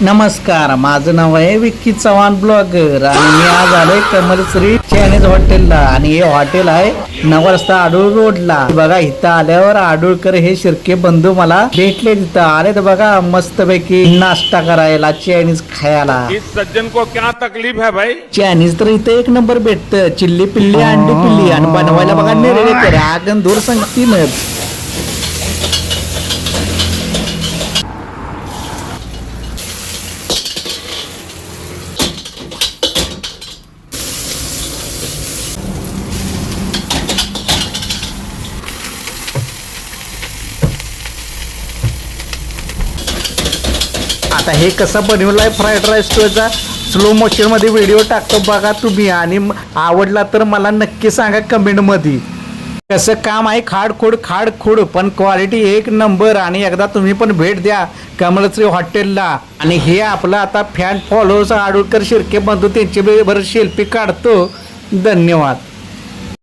नमस्कार, माझं नाव आहे विक्की चव्हाण ब्लॉगर आणि मी आज आलोय कमलश्री चायनीज हॉटेलला आणि हे हॉटेल आहे 9 रस्ता आडूळ रोडला. बघा इथं आल्यावर आडूळकर हे शिर्के बंधू मला भेटले. तिथं आले तर बघा मस्त पैकी नाश्ता करायला, चायनीज खायला. इस सज्जन को क्या तकलीफ है भाई? चायनीज तर इथं एक नंबर भेटतं. चिल्ली पिल्ली, अंडी पिल्ली आणि बनवायला बघा नेरेरे कर आगन दूर सांगतीनच. आता हे कसं बनवलाय फ्राईड राईस तुझा स्लो मोशन मध्ये व्हिडिओ टाकतो बघा तुम्ही आणि आवडला तर मला नक्की सांगा कमेंट मध्ये. कसं काम आहे खाडखोड पण क्वालिटी एक नंबर. आणि एकदा तुम्ही पण भेट द्या कमलश्री हॉटेलला. आणि हे आपलं आता फॅन फॉलोअर्स आडूळकर शिर्के बंधू त्यांचे बरोबर सेल्फी काढतो. धन्यवाद.